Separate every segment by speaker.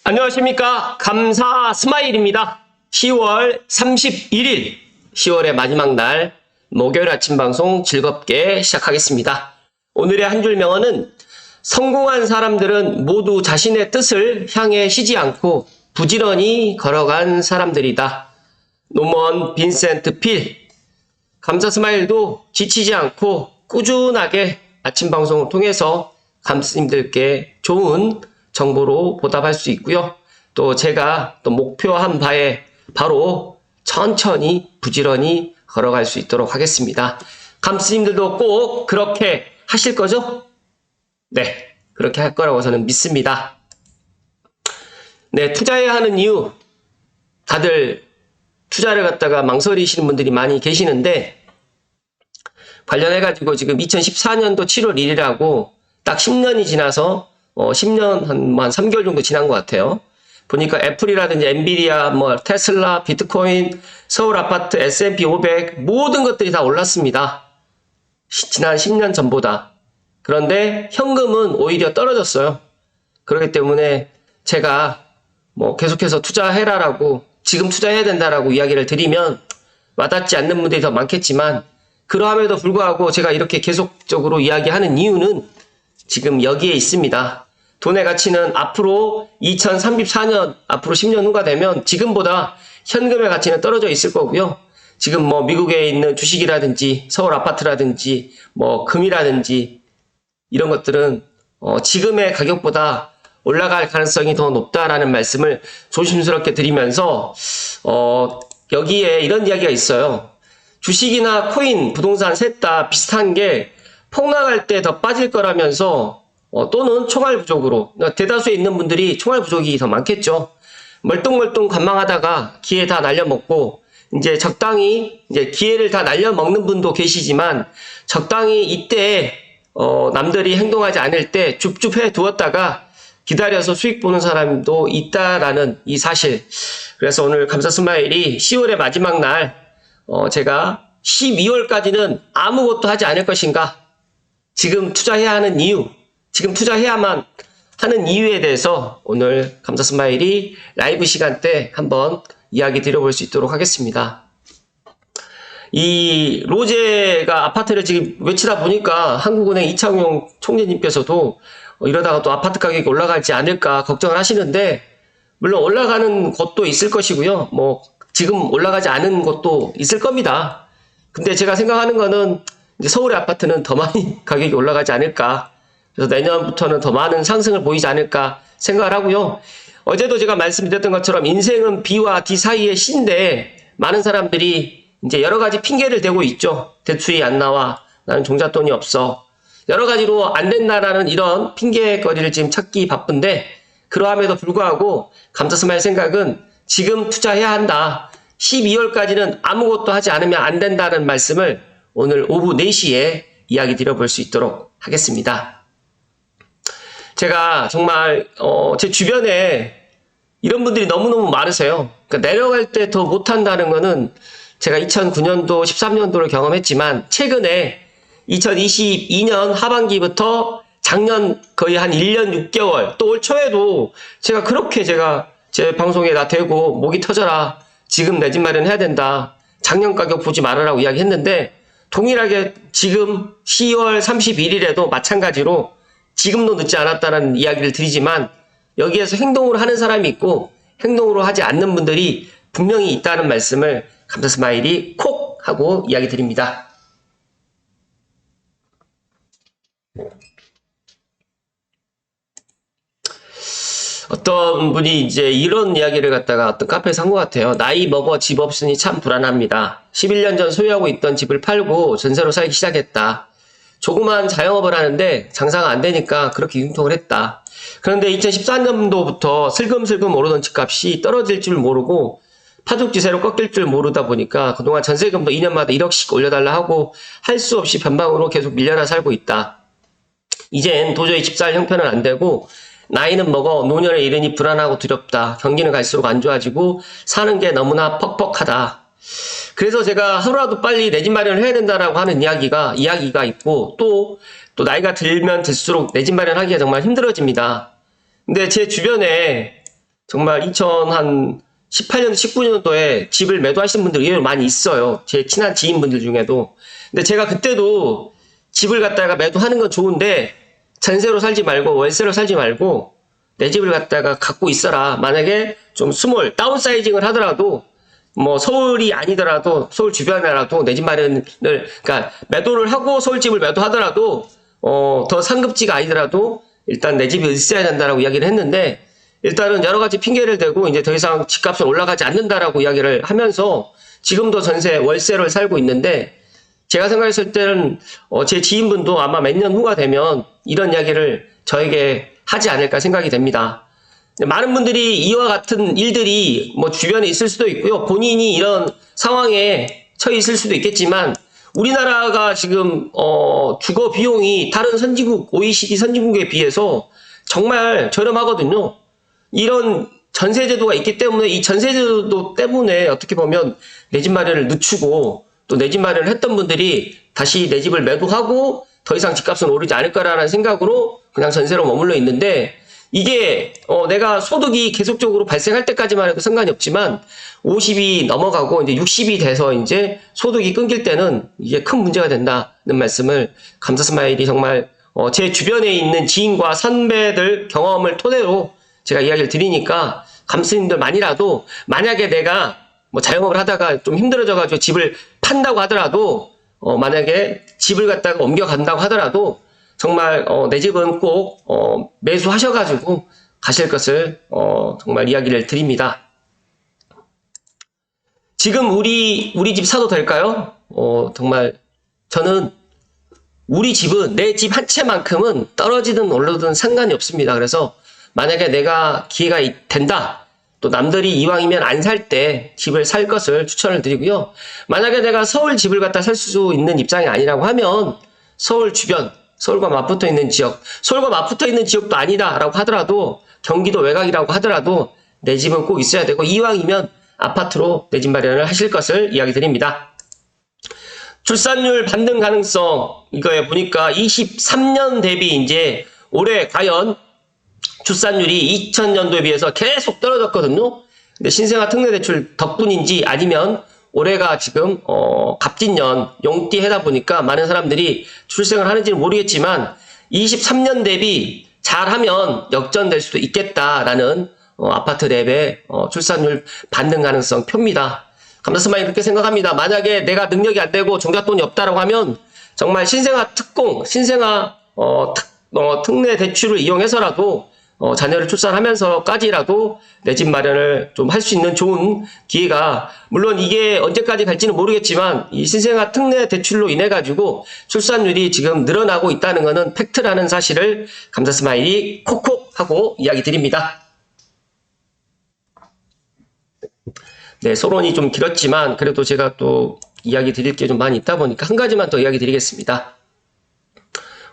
Speaker 1: 안녕하십니까. 감사 스마일입니다. 10월 31일 10월의 마지막 날 목요일 아침 방송 즐겁게 시작하겠습니다. 오늘의 한 줄 명언은 성공한 사람들은 모두 자신의 뜻을 향해 쉬지 않고 부지런히 걸어간 사람들이다. 노먼 빈센트 필. 감사 스마일도 지치지 않고 꾸준하게 아침 방송을 통해서 감스님들께 좋은 정보로 보답할 수 있고요. 또 제가 또 목표한 바에 바로 천천히 부지런히 걸어갈 수 있도록 하겠습니다. 감스님들도 꼭 그렇게 하실 거죠? 네, 그렇게 할 거라고 저는 믿습니다. 네, 투자해야 하는 이유, 다들 투자를 갖다가 망설이시는 분들이 많이 계시는데, 관련해가지고 지금 2014년도 7월 1일하고 딱 10년이 지나서 10년 한 3개월 정도 지난 것 같아요. 보니까 애플이라든지 엔비디아, 테슬라, 비트코인, 서울 아파트, S&P 500 모든 것들이 다 올랐습니다. 지난 10년 전보다. 그런데 현금은 오히려 떨어졌어요. 그렇기 때문에 제가 계속해서 투자해라라고 지금 투자해야 된다라고 이야기를 드리면 와닿지 않는 분들이 더 많겠지만 그러함에도 불구하고 제가 이렇게 계속적으로 이야기하는 이유는 지금 여기에 있습니다. 돈의 가치는 앞으로 2034년, 앞으로 10년 후가 되면 지금보다 현금의 가치는 떨어져 있을 거고요. 지금 미국에 있는 주식이라든지 서울 아파트라든지 금이라든지 이런 것들은 지금의 가격보다 올라갈 가능성이 더 높다라는 말씀을 조심스럽게 드리면서 여기에 이런 이야기가 있어요. 주식이나 코인, 부동산 셋 다 비슷한 게 폭락할 때 더 빠질 거라면서 또는 총알 부족으로, 그러니까 대다수에 있는 분들이 총알 부족이 더 많겠죠. 멀뚱멀뚱 관망하다가 기회 다 날려먹고 이제 적당히 이제 기회를 다 날려먹는 분도 계시지만 적당히 이때 남들이 행동하지 않을 때 줍줍해 두었다가 기다려서 수익 보는 사람도 있다라는 이 사실. 그래서 오늘 감사 스마일이 10월의 마지막 날 제가 12월까지는 아무것도 하지 않을 것인가, 지금 투자해야 하는 이유, 지금 투자해야만 하는 이유에 대해서 오늘 감사 스마일이 라이브 시간 때 한번 이야기 드려볼 수 있도록 하겠습니다. 이 로제가 아파트를 지금 외치다 보니까 한국은행 이창용 총재님께서도 이러다가 또 아파트 가격이 올라가지 않을까 걱정을 하시는데, 물론 올라가는 곳도 있을 것이고요. 지금 올라가지 않은 곳도 있을 겁니다. 근데 제가 생각하는 거는 이제 서울의 아파트는 더 많이 가격이 올라가지 않을까. 그래서 내년부터는 더 많은 상승을 보이지 않을까 생각을 하고요. 어제도 제가 말씀드렸던 것처럼 인생은 B와 D 사이의 C인데 많은 사람들이 이제 여러 가지 핑계를 대고 있죠. 대출이 안 나와. 나는 종잣돈이 없어. 여러 가지로 안 된다라는 이런 핑계거리를 지금 찾기 바쁜데, 그러함에도 불구하고 감사 스마일 생각은 지금 투자해야 한다. 12월까지는 아무것도 하지 않으면 안 된다는 말씀을 오늘 오후 4시에 이야기 드려볼 수 있도록 하겠습니다. 제가 정말 제 주변에 이런 분들이 너무너무 많으세요. 그러니까 내려갈 때 더 못한다는 거는 제가 2009년도 13년도를 경험했지만 최근에 2022년 하반기부터 작년 거의 한 1년 6개월 또 올 초에도 제가 그렇게 제 방송에 나 대고 목이 터져라, 지금 내 집 마련해야 된다, 작년 가격 보지 말아라고 이야기했는데, 동일하게 지금 10월 31일에도 마찬가지로 지금도 늦지 않았다는 이야기를 드리지만 여기에서 행동으로 하는 사람이 있고 행동으로 하지 않는 분들이 분명히 있다는 말씀을 감사 스마일이 콕 하고 이야기 드립니다. 어떤 분이 이제 이런 이야기를 갖다가 어떤 카페에서 한 것 같아요. 나이 먹어 집 없으니 참 불안합니다. 11년 전 소유하고 있던 집을 팔고 전세로 살기 시작했다. 조그만 자영업을 하는데 장사가 안 되니까 그렇게 융통을 했다. 그런데 2014년도부터 슬금슬금 오르던 집값이 떨어질 줄 모르고 파죽지세로 꺾일 줄 모르다 보니까 그동안 전세금도 2년마다 1억씩 올려달라 하고 할 수 없이 변방으로 계속 밀려나 살고 있다. 이젠 도저히 집 살 형편은 안 되고 나이는 먹어 노년에 이르니 불안하고 두렵다. 경기는 갈수록 안 좋아지고 사는 게 너무나 퍽퍽하다. 그래서 제가 하루라도 빨리 내 집 마련을 해야 된다라고 하는 이야기가 있고, 또 나이가 들면 들수록 내 집 마련하기가 정말 힘들어집니다. 근데 제 주변에 정말 2018년, 19년도에 집을 매도하신 분들 의외로 많이 있어요. 제 친한 지인분들 중에도. 근데 제가 그때도 집을 갖다가 매도하는 건 좋은데 전세로 살지 말고 월세로 살지 말고 내 집을 갖다가 갖고 있어라. 만약에 좀 스몰, 다운사이징을 하더라도 뭐 서울이 아니더라도 서울 주변이라도 내 집 마련을, 그러니까 매도를 하고 서울집을 매도하더라도 더 상급지가 아니더라도 일단 내 집이 있어야 된다라고 이야기를 했는데, 일단은 여러 가지 핑계를 대고 이제 더 이상 집값은 올라가지 않는다라고 이야기를 하면서 지금도 전세 월세를 살고 있는데, 제가 생각했을 때는 제 지인분도 아마 몇 년 후가 되면 이런 이야기를 저에게 하지 않을까 생각이 됩니다. 많은 분들이 이와 같은 일들이 뭐 주변에 있을 수도 있고요. 본인이 이런 상황에 처해 있을 수도 있겠지만, 우리나라가 지금 주거 비용이 다른 선진국, OECD 선진국에 비해서 정말 저렴하거든요. 이런 전세제도가 있기 때문에 이 전세제도 때문에 어떻게 보면 내 집 마련을 늦추고 또 내 집 마련을 했던 분들이 다시 내 집을 매도하고 더 이상 집값은 오르지 않을 거라는 생각으로 그냥 전세로 머물러 있는데, 이게 내가 소득이 계속적으로 발생할 때까지만 해도 상관이 없지만 50이 넘어가고 이제 60이 돼서 이제 소득이 끊길 때는 이게 큰 문제가 된다는 말씀을 감사스마일이 정말 제 주변에 있는 지인과 선배들 경험을 토대로 제가 이야기를 드리니까, 감스님들만이라도 만약에 내가 뭐 자영업을 하다가 좀 힘들어져가지고 집을 판다고 하더라도, 만약에 집을 갖다가 옮겨간다고 하더라도 정말 내 집은 꼭 매수하셔가지고 가실 것을 정말 이야기를 드립니다. 지금 우리 집 사도 될까요? 정말 저는 우리 집은 내 집 한 채만큼은 떨어지든 오르든 상관이 없습니다. 그래서 만약에 내가 기회가 된다, 또 남들이 이왕이면 안 살 때 집을 살 것을 추천을 드리고요. 만약에 내가 서울 집을 갖다 살 수 있는 입장이 아니라고 하면 서울 주변, 서울과 맞붙어 있는 지역, 서울과 맞붙어 있는 지역도 아니다라고 하더라도, 경기도 외곽이라고 하더라도 내 집은 꼭 있어야 되고, 이왕이면 아파트로 내 집 마련을 하실 것을 이야기 드립니다. 출산율 반등 가능성, 이거에 보니까 23년 대비 이제 올해 과연 출산율이 2000년도에 비해서 계속 떨어졌거든요. 근데 신생아 특례대출 덕분인지 아니면 올해가 지금 갑진년 용띠 해다 보니까 많은 사람들이 출생을 하는지는 모르겠지만 23년 대비 잘하면 역전될 수도 있겠다라는 아파트 랩의 출산율 반등 가능성 표입니다. 감사스마일 그렇게 생각합니다. 만약에 내가 능력이 안 되고 종잣돈이 없다라고 하면 정말 신생아 특공, 신생아 특례 대출을 이용해서라도 자녀를 출산하면서까지라도 내 집 마련을 좀 할 수 있는 좋은 기회가, 물론 이게 언제까지 갈지는 모르겠지만 이 신생아 특례 대출로 인해 가지고 출산율이 지금 늘어나고 있다는 것은 팩트라는 사실을 감사스마일이 콕콕 하고 이야기 드립니다. 네, 소론이 좀 길었지만 그래도 제가 또 이야기 드릴 게 좀 많이 있다 보니까 한 가지만 더 이야기 드리겠습니다.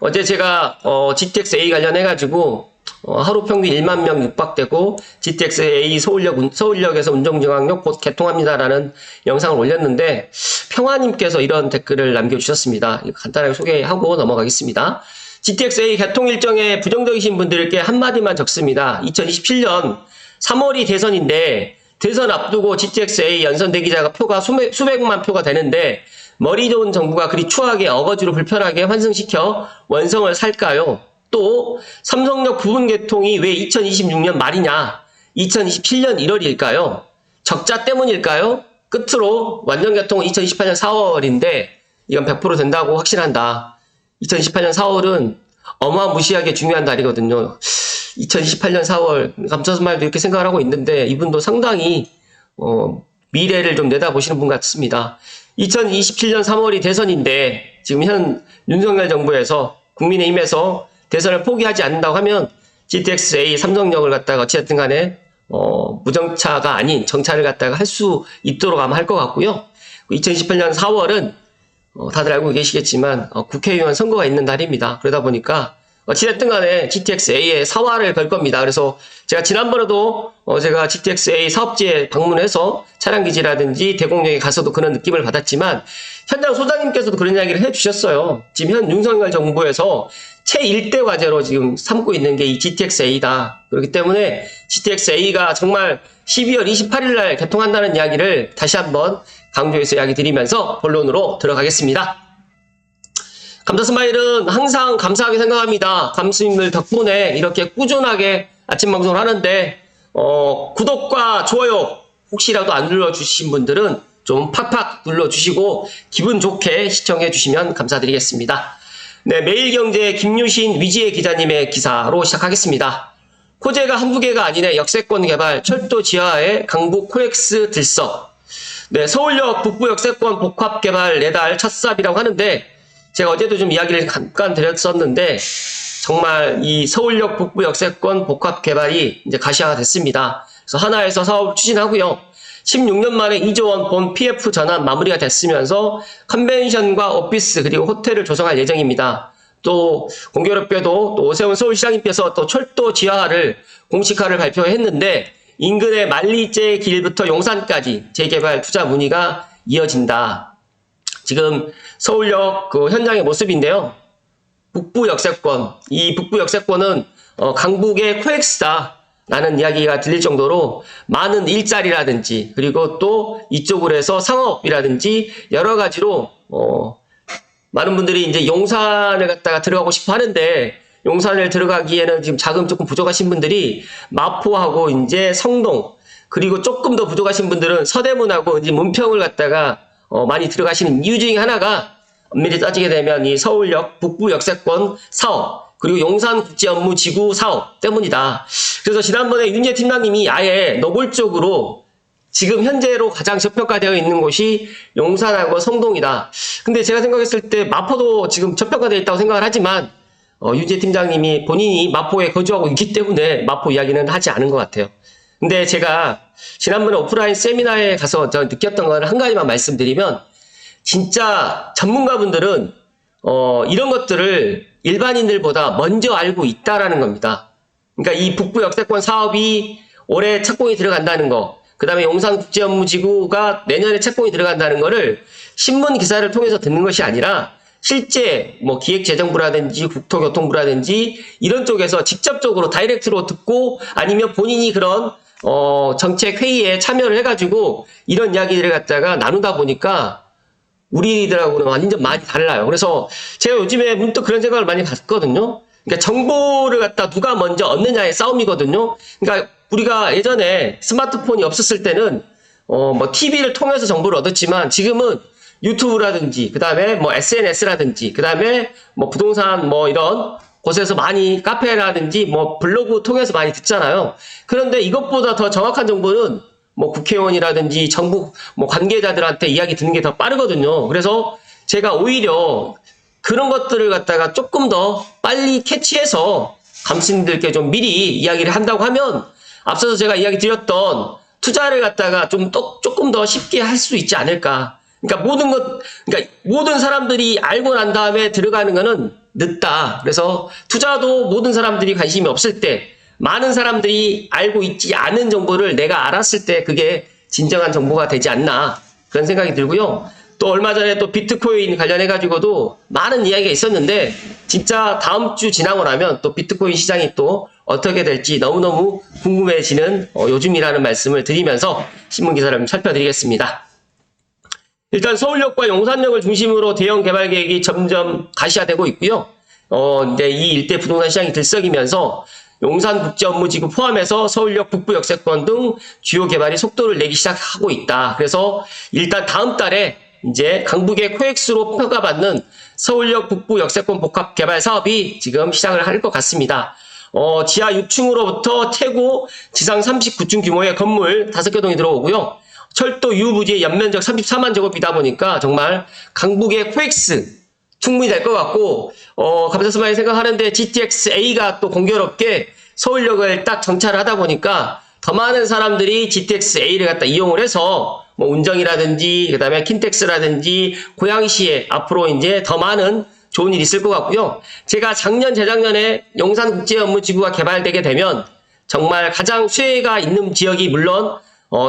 Speaker 1: 어제 제가 GTX-A 관련해 가지고 하루 평균 1만 명 육박되고 GTX-A 서울역에서 운정중앙역 곧 개통합니다라는 영상을 올렸는데, 평화님께서 이런 댓글을 남겨주셨습니다. 간단하게 소개하고 넘어가겠습니다. GTX-A 개통 일정에 부정적이신 분들께 한마디만 적습니다. 2027년 3월이 대선인데 대선 앞두고 GTX-A 연선 대기자가 표가 수백만 표가 되는데 머리 좋은 정부가 그리 추하게 어거지로 불편하게 환승시켜 원성을 살까요? 또 삼성역 부분 개통이 왜 2026년 말이냐, 2027년 1월일까요? 적자 때문일까요? 끝으로 완전 개통은 2028년 4월인데 이건 100% 된다고 확신한다. 2028년 4월은 어마무시하게 중요한 달이거든요. 2028년 4월, 감사스마일도 이렇게 생각을 하고 있는데 이분도 상당히 미래를 좀 내다보시는 분 같습니다. 2027년 3월이 대선인데 지금 현 윤석열 정부에서 국민의힘에서 대선을 포기하지 않는다고 하면 GTX-A 삼성역을 갖다가 어찌됐든 간에 무정차가 아닌 정차를 갖다가 할 수 있도록 아마 할 것 같고요. 2028년 4월은 다들 알고 계시겠지만 국회의원 선거가 있는 달입니다. 그러다 보니까 어찌됐든 간에 GTX-A에 사활을 걸 겁니다. 그래서 제가 지난번에도 제가 GTX-A 사업지에 방문해서 차량기지라든지 대공역에 가서도 그런 느낌을 받았지만 현장 소장님께서도 그런 이야기를 해주셨어요. 지금 현 윤석열 정부에서 제1대 과제로 지금 삼고 있는 게 이 GTX-A다. 그렇기 때문에 GTX-A가 정말 12월 28일 날 개통한다는 이야기를 다시 한번 강조해서 이야기 드리면서 본론으로 들어가겠습니다. 감사스마일은 항상 감사하게 생각합니다. 감수님들 덕분에 이렇게 꾸준하게 아침 방송을 하는데 구독과 좋아요 혹시라도 안 눌러주신 분들은 좀 팍팍 눌러주시고 기분 좋게 시청해 주시면 감사드리겠습니다. 네, 매일경제 김유신 위지혜 기자님의 기사로 시작하겠습니다. 호재가 한두 개가 아니네. 역세권 개발 철도 지하에 강북 코엑스 들썩. 네, 서울역 북부 역세권 복합 개발 내달 첫 삽이라고 하는데 제가 어제도 좀 이야기를 잠깐 드렸었는데 정말 이 서울역 북부 역세권 복합 개발이 이제 가시화가 됐습니다. 그래서 하나에서 사업을 추진하고요. 16년 만에 2조 원 본 PF 전환 마무리가 됐으면서 컨벤션과 오피스 그리고 호텔을 조성할 예정입니다. 또 공교롭게도 또 오세훈 서울시장님께서 또 철도 지하화를 공식화를 발표했는데 인근의 만리제 길부터 용산까지 재개발 투자 문의가 이어진다. 지금 서울역 그 현장의 모습인데요. 북부 역세권, 이 북부 역세권은 강북의 코엑스다 라는 이야기가 들릴 정도로 많은 일자리라든지 그리고 또 이쪽으로 해서 상업이라든지 여러 가지로 많은 분들이 이제 용산을 갖다가 들어가고 싶어 하는데 용산을 들어가기에는 지금 자금 조금 부족하신 분들이 마포하고 이제 성동 그리고 조금 더 부족하신 분들은 서대문하고 이제 문평을 갖다가 많이 들어가시는 이유 중에 하나가 엄밀히 따지게 되면 이 서울역 북부 역세권 사업 그리고 용산국제업무지구 사업 때문이다. 그래서 지난번에 윤재 팀장님이 아예 노골적으로 지금 현재로 가장 저평가되어 있는 곳이 용산하고 성동이다. 근데 제가 생각했을 때 마포도 지금 저평가되어 있다고 생각을 하지만 윤재 팀장님이 본인이 마포에 거주하고 있기 때문에 마포 이야기는 하지 않은 것 같아요. 근데 제가 지난번에 오프라인 세미나에 가서 저 느꼈던 건 한 가지만 말씀드리면 진짜 전문가분들은 이런 것들을 일반인들보다 먼저 알고 있다라는 겁니다. 그러니까 이 북부 역세권 사업이 올해 착공이 들어간다는 거, 그 다음에 용산국제업무지구가 내년에 착공이 들어간다는 거를 신문 기사를 통해서 듣는 것이 아니라 실제 뭐 기획재정부라든지 국토교통부라든지 이런 쪽에서 직접적으로 다이렉트로 듣고 아니면 본인이 그런 정책 회의에 참여를 해가지고 이런 이야기들을 갖다가 나누다 보니까 우리들하고는 완전 많이 달라요. 그래서 제가 요즘에 문득 그런 생각을 많이 갔거든요. 그러니까 정보를 갖다 누가 먼저 얻느냐의 싸움이거든요. 그러니까 우리가 예전에 스마트폰이 없었을 때는 뭐 TV를 통해서 정보를 얻었지만 지금은 유튜브라든지 그다음에 뭐 SNS라든지 그다음에 뭐 부동산 뭐 이런 곳에서 많이 카페라든지 뭐 블로그 통해서 많이 듣잖아요. 그런데 이것보다 더 정확한 정보는 뭐 국회의원이라든지 정부 뭐 관계자들한테 이야기 듣는 게 더 빠르거든요. 그래서 제가 오히려 그런 것들을 갖다가 조금 더 빨리 캐치해서 감독님들께 좀 미리 이야기를 한다고 하면 앞서서 제가 이야기 드렸던 투자를 갖다가 조금 더 쉽게 할 수 있지 않을까. 그러니까 모든 사람들이 알고 난 다음에 들어가는 거는 늦다. 그래서 투자도 모든 사람들이 관심이 없을 때 많은 사람들이 알고 있지 않은 정보를 내가 알았을 때 그게 진정한 정보가 되지 않나 그런 생각이 들고요. 또 얼마 전에 또 비트코인 관련해가지고도 많은 이야기가 있었는데 진짜 다음 주 지나고 나면 또 비트코인 시장이 또 어떻게 될지 너무너무 궁금해지는 요즘이라는 말씀을 드리면서 신문기사를 좀 살펴드리겠습니다. 일단 서울역과 용산역을 중심으로 대형 개발 계획이 점점 가시화되고 있고요. 이제 이 일대 부동산 시장이 들썩이면서 용산국제업무지구 포함해서 서울역 북부 역세권 등 주요 개발이 속도를 내기 시작하고 있다. 그래서 일단 다음 달에 이제 강북의 코엑스로 평가받는 서울역 북부 역세권 복합 개발 사업이 지금 시작을 할 것 같습니다. 지하 6층으로부터 최고 지상 39층 규모의 건물 5개 동이 들어오고요. 철도 유부지의 연면적 34만 제곱이다 보니까 정말 강북의 코엑스 충분히 될 것 같고, 감사스마일 생각하는데 GTX-A가 또 공교롭게 서울역을 딱 정차를 하다 보니까 더 많은 사람들이 GTX-A를 갖다 이용을 해서 뭐 운정이라든지 그다음에 킨텍스라든지 고양시에 앞으로 이제 더 많은 좋은 일이 있을 것 같고요. 제가 작년 재작년에 용산국제업무지구가 개발되게 되면 정말 가장 수혜가 있는 지역이 물론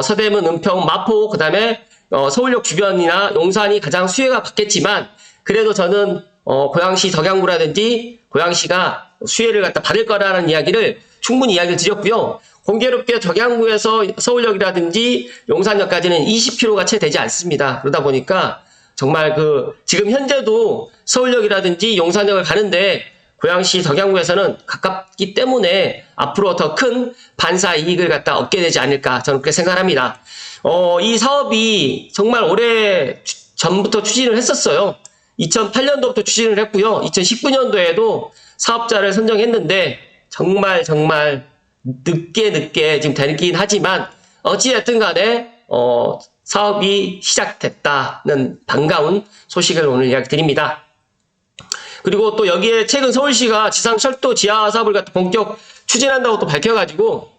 Speaker 1: 서대문, 은평, 마포 그다음에 서울역 주변이나 용산이 가장 수혜가 받겠지만 그래도 저는 고양시 덕양구라든지 고양시가 수혜를 갖다 받을 거라는 이야기를 충분히 이야기를 드렸고요. 공교롭게 적양구에서 서울역이라든지 용산역까지는 20km가 채 되지 않습니다. 그러다 보니까 정말 지금 현재도 서울역이라든지 용산역을 가는데 고양시 덕양구에서는 가깝기 때문에 앞으로 더 큰 반사 이익을 갖다 얻게 되지 않을까 저는 그렇게 생각합니다. 이 사업이 정말 오래 전부터 추진을 했었어요. 2008년도부터 추진을 했고요. 2019년도에도 사업자를 선정했는데 정말 늦게 지금 되긴 하지만 어찌됐든 간에 사업이 시작됐다는 반가운 소식을 오늘 이야기 드립니다. 그리고 또 여기에 최근 서울시가 지상철도 지하 사업을 갖다 본격 추진한다고 또 밝혀가지고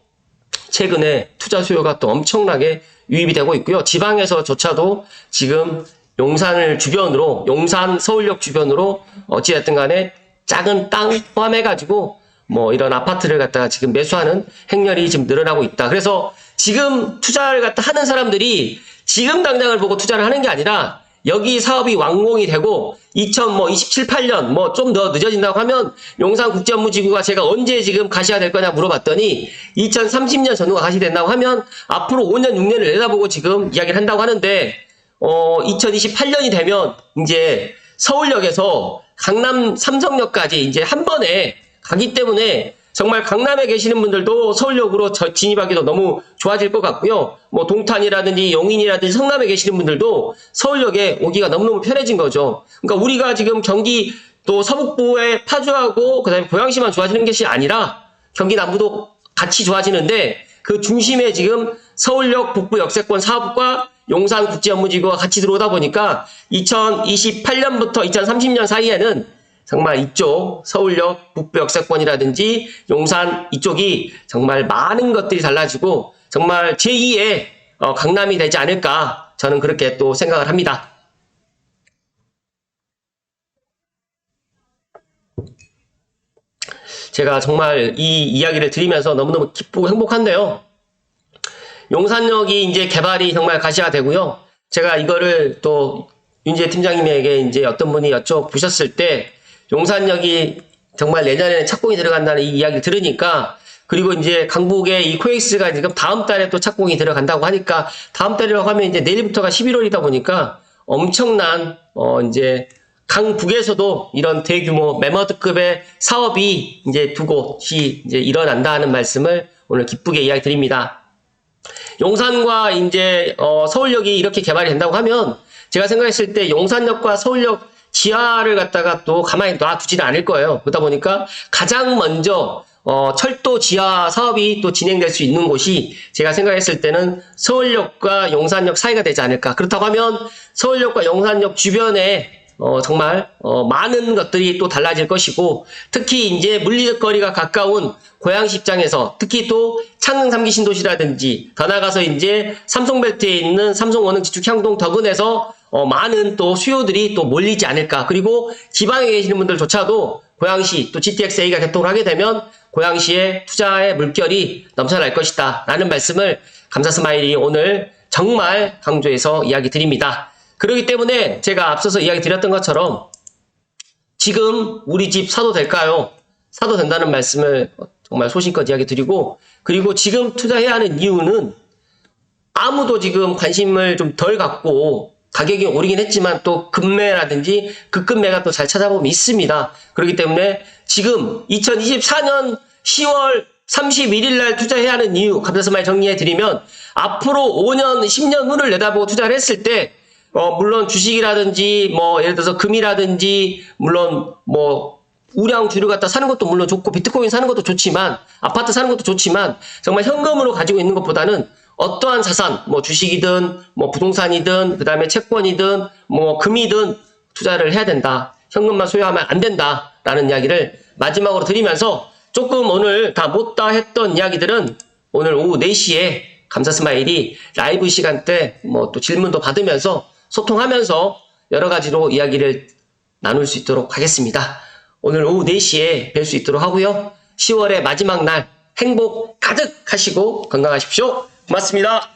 Speaker 1: 최근에 투자 수요가 또 엄청나게 유입이 되고 있고요. 지방에서조차도 지금 용산을 주변으로, 용산 서울역 주변으로 어찌됐든 간에 작은 땅 포함해가지고 뭐 이런 아파트를 갖다가 지금 매수하는 행렬이 지금 늘어나고 있다. 그래서 지금 투자를 갖다 하는 사람들이 지금 당장을 보고 투자를 하는 게 아니라 여기 사업이 완공이 되고 2027, 8년 뭐 좀 더 늦어진다고 하면 용산국제업무지구가 제가 언제 지금 가시가 될 거냐 물어봤더니 2030년 전후가 가시 된다고 하면 앞으로 5년, 6년을 내다보고 지금 이야기를 한다고 하는데 2028년이 되면 이제 서울역에서 강남 삼성역까지 이제 한 번에 가기 때문에 정말 강남에 계시는 분들도 서울역으로 진입하기도 너무 좋아질 것 같고요. 뭐 동탄이라든지 용인이라든지 성남에 계시는 분들도 서울역에 오기가 너무너무 편해진 거죠. 그러니까 우리가 지금 경기 또 서북부에 파주하고 그다음에 고양시만 좋아지는 것이 아니라 경기 남부도 같이 좋아지는데 그 중심에 지금 서울역 북부 역세권 사업과 용산국제업무지구가 같이 들어오다 보니까 2028년부터 2030년 사이에는 정말 이쪽 서울역 북부 역세권이라든지 용산 이쪽이 정말 많은 것들이 달라지고 정말 제2의 강남이 되지 않을까 저는 그렇게 또 생각을 합니다. 제가 정말 이 이야기를 드리면서 너무너무 기쁘고 행복한데요. 용산역이 이제 개발이 정말 가시화되고요. 제가 이거를 또 윤지혜 팀장님에게 이제 어떤 분이 여쭤보셨을 때 용산역이 정말 내년에는 착공이 들어간다는 이 이야기를 들으니까 그리고 이제 강북에 이 코엑스가 지금 다음 달에 또 착공이 들어간다고 하니까 다음 달이라고 하면 이제 내일부터가 11월이다 보니까 엄청난 이제 강북에서도 이런 대규모 매머드급의 사업이 이제 두 곳이 이제 일어난다는 말씀을 오늘 기쁘게 이야기 드립니다. 용산과 이제 서울역이 이렇게 개발이 된다고 하면 제가 생각했을 때 용산역과 서울역 지하를 갖다가 또 가만히 놔두지는 않을 거예요. 그러다 보니까 가장 먼저 철도 지하 사업이 또 진행될 수 있는 곳이 제가 생각했을 때는 서울역과 용산역 사이가 되지 않을까. 그렇다고 하면 서울역과 용산역 주변에 정말 많은 것들이 또 달라질 것이고 특히 이제 물리적거리가 가까운 고양시 입장에서 특히 또 창릉 3기 신도시라든지 더 나가서 이제 삼성벨트에 있는 삼성원흥 지축향동 덕은에서 많은 또 수요들이 또 몰리지 않을까. 그리고 지방에 계시는 분들조차도 고양시 또 GTX-A가 개통을 하게 되면 고양시의 투자의 물결이 넘쳐날 것이다 라는 말씀을 감사스마일이 오늘 정말 강조해서 이야기 드립니다. 그렇기 때문에 제가 앞서서 이야기 드렸던 것처럼 지금 우리 집 사도 될까요? 사도 된다는 말씀을 정말 소신껏 이야기 드리고 그리고 지금 투자해야 하는 이유는 아무도 지금 관심을 좀 덜 갖고 가격이 오르긴 했지만 또 급매라든지 급급매가 또 잘 찾아보면 있습니다. 그렇기 때문에 지금 2024년 10월 31일 날 투자해야 하는 이유 감사스마일 정리해 드리면 앞으로 5년, 10년 후를 내다보고 투자를 했을 때 물론 주식이라든지 뭐 예를 들어서 금이라든지 물론 뭐 우량주를 갖다 사는 것도 물론 좋고 비트코인 사는 것도 좋지만 아파트 사는 것도 좋지만 정말 현금으로 가지고 있는 것보다는 어떠한 자산 뭐 주식이든 뭐 부동산이든 그 다음에 채권이든 뭐 금이든 투자를 해야 된다. 현금만 소유하면 안 된다라는 이야기를 마지막으로 드리면서 조금 오늘 다 못다 했던 이야기들은 오늘 오후 4시에 감사스마일이 라이브 시간대 뭐 또 질문도 받으면서 소통하면서 여러 가지로 이야기를 나눌 수 있도록 하겠습니다. 오늘 오후 4시에 뵐 수 있도록 하고요. 10월의 마지막 날 행복 가득 하시고 건강하십시오. 고맙습니다.